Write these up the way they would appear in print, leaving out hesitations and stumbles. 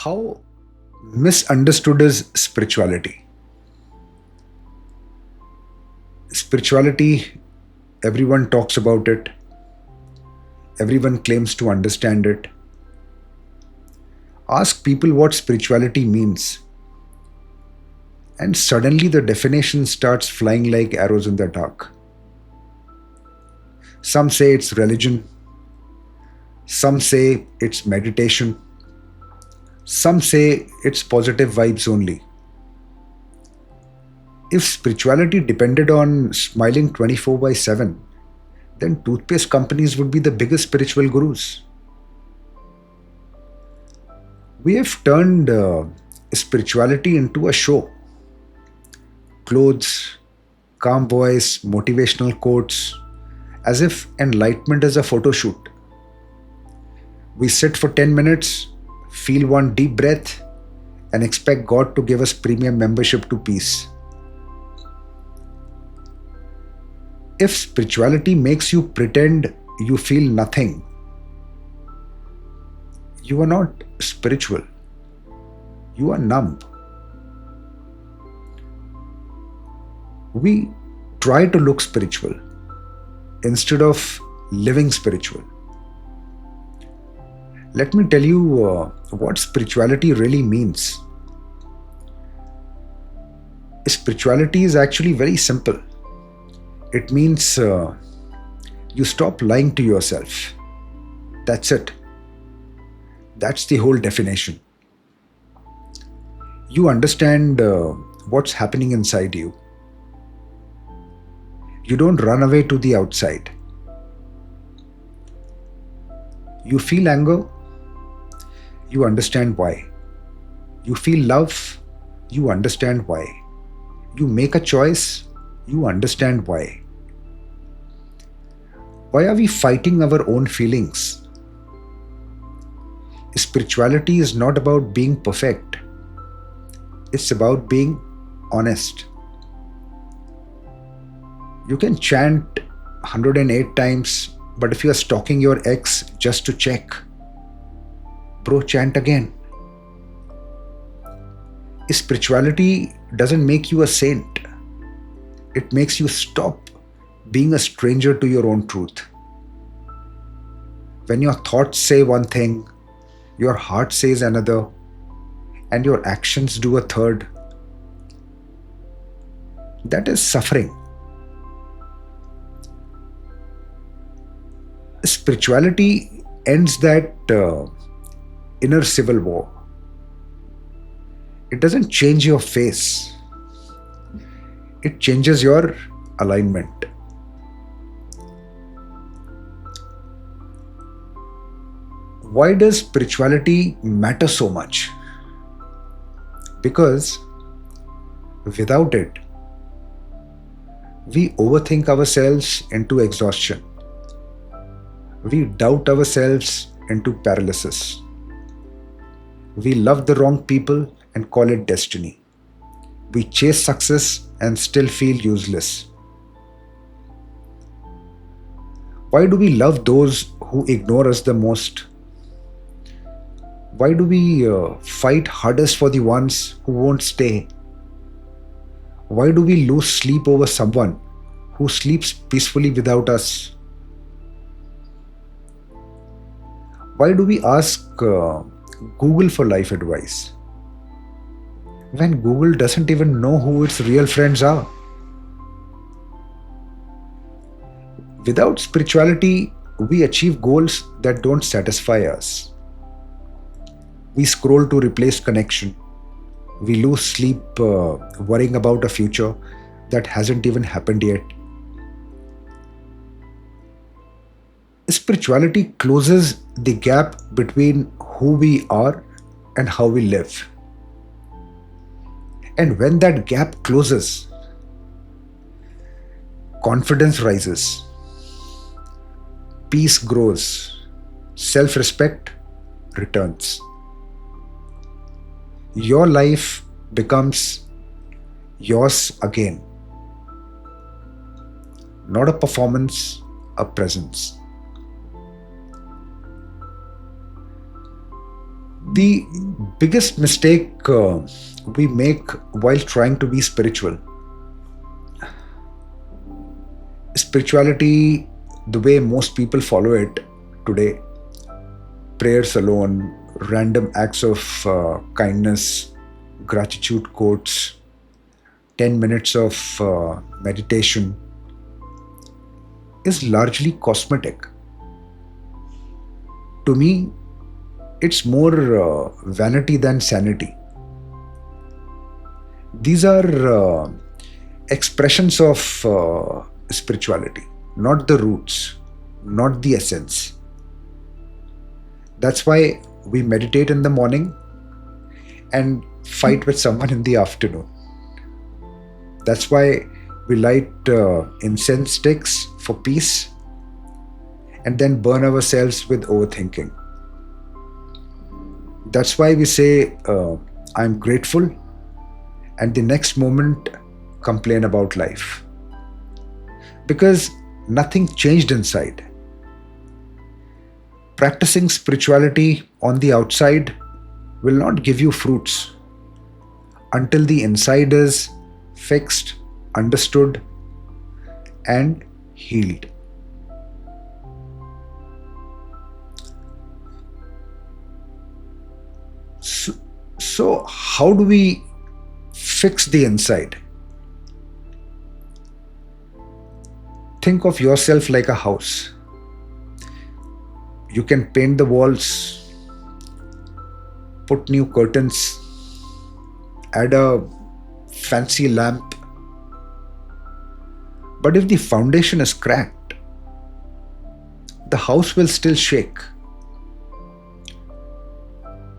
How misunderstood is spirituality? Spirituality, everyone talks about it, everyone claims to understand it. Ask people what spirituality means, and suddenly the definition starts flying like arrows in the dark. Some say it's religion, some say it's meditation, some say it's positive vibes only. If spirituality depended on smiling 24 by 7, then toothpaste companies would be the biggest spiritual gurus. We have turned spirituality into a show: clothes, calm voice, motivational quotes, as if enlightenment is a photo shoot. We sit for 10 minutes, feel one deep breath, and expect God to give us premium membership to peace. If spirituality makes you pretend you feel nothing, you are not spiritual, you are numb. We try to look spiritual instead of living spiritual. Let me tell you what spirituality really means. Spirituality is actually very simple. It means you stop lying to yourself. That's it. That's the whole definition. You understand what's happening inside you. You don't run away to the outside. You feel anger, you understand why. You feel love, you understand why. You make a choice, you understand why. Why are we fighting our own feelings? Spirituality is not about being perfect, it's about being honest. You can chant 108 times, but if you are stalking your ex just to check, bro, chant again. Spirituality doesn't make you a saint, it makes you stop being a stranger to your own truth. When your thoughts say one thing, your heart says another, and your actions do a third, that is suffering. Spirituality ends that inner civil war. It doesn't change your face, it changes your alignment. Why does spirituality matter so much? Because without it, we overthink ourselves into exhaustion. We doubt ourselves into paralysis. We love the wrong people and call it destiny. We chase success and still feel useless. Why do we love those who ignore us the most? Why do we fight hardest for the ones who won't stay? Why do we lose sleep over someone who sleeps peacefully without us? Why do we ask Google for life advice when Google doesn't even know who its real friends are? Without spirituality, we achieve goals that don't satisfy us. We scroll to replace connection. We lose sleep worrying about a future that hasn't even happened yet. Spirituality closes the gap between who we are and how we live. And when that gap closes, confidence rises, peace grows, self respect returns. Your life becomes yours again, not a performance, a presence. The biggest mistake we make while trying to be spiritual, spirituality, the way most people follow it today, prayers alone, random acts of kindness, gratitude quotes, 10 minutes of meditation, is largely cosmetic. To me, it's more vanity than sanity. These are expressions of spirituality, not the roots, not the essence. That's why we meditate in the morning and fight with someone in the afternoon. That's why we light incense sticks for peace and then burn ourselves with overthinking. That's why we say, I'm grateful, and the next moment complain about life. Because nothing changed inside. Practicing spirituality on the outside will not give you fruits until the inside is fixed, understood, and healed. So, how do we fix the inside? Think of yourself like a house. You can paint the walls, put new curtains, add a fancy lamp. But if the foundation is cracked, the house will still shake.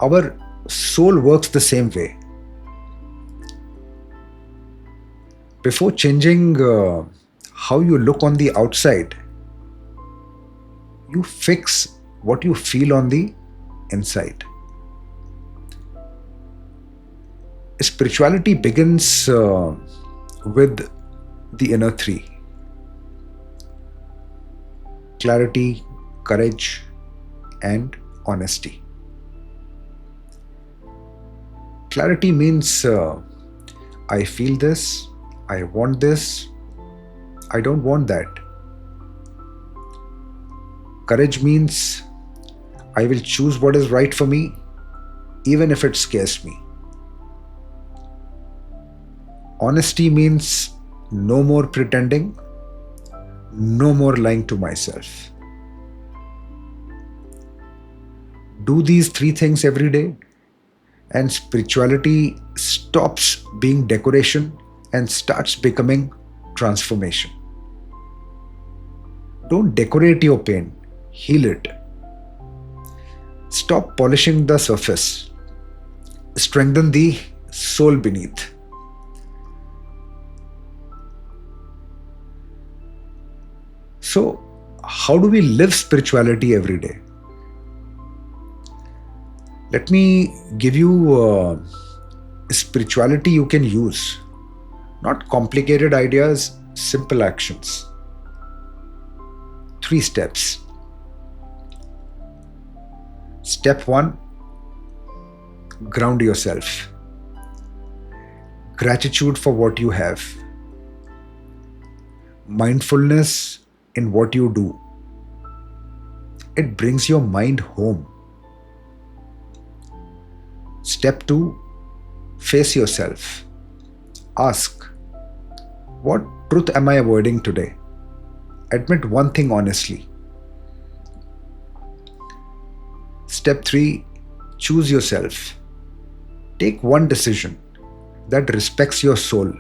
Our soul works the same way. Before changing how you look on the outside, you fix what you feel on the inside. Spirituality begins with the inner three: clarity, courage, and honesty. Clarity means I feel this, I want this, I don't want that. Courage means I will choose what is right for me, even if it scares me. Honesty means no more pretending, no more lying to myself. Do these three things every day, and spirituality stops being decoration and starts becoming transformation. Don't decorate your pain, heal it. Stop polishing the surface, strengthen the soul beneath. So, how do we live spirituality every day? Let me give you spirituality you can use. Not complicated ideas, simple actions. 3 steps. Step 1, ground yourself. Gratitude for what you have. Mindfulness in what you do. It brings your mind home. Step 2, face yourself. Ask, what truth am I avoiding today? Admit one thing honestly. Step 3, choose yourself. Take one decision that respects your soul.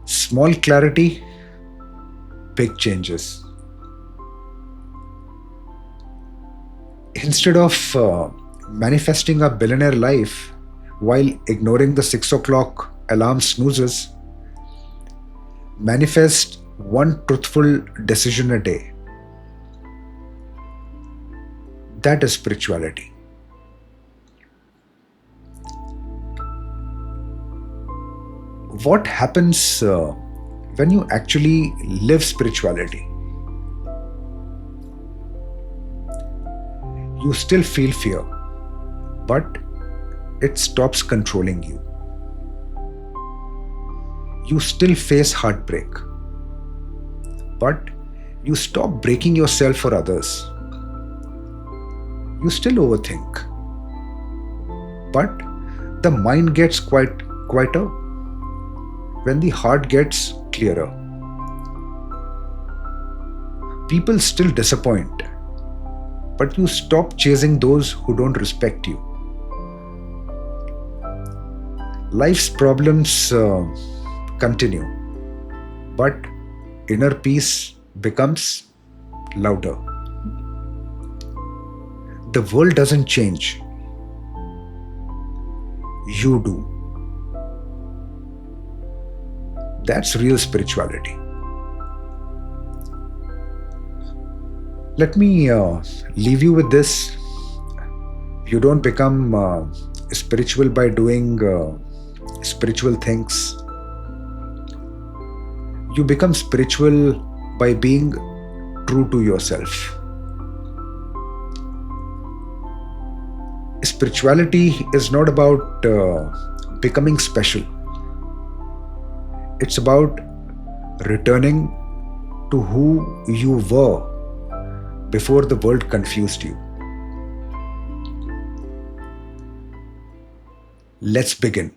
Small clarity, big changes. Instead of manifesting a billionaire life while ignoring the 6 o'clock alarm snoozes, manifest one truthful decision a day. That is spirituality. What happens when you actually live spirituality? You still feel fear, but it stops controlling you. You still face heartbreak, but you stop breaking yourself for others. You still overthink, but the mind gets quieter when the heart gets clearer. People still disappoint, but you stop chasing those who don't respect you. Life's problems continue, but inner peace becomes louder. The world doesn't change, you do. That's real spirituality. Let me leave you with this. You don't become spiritual by doing spiritual things. You become spiritual by being true to yourself. Spirituality is not about becoming special, it's about returning to who you were before the world confused you. Let's begin.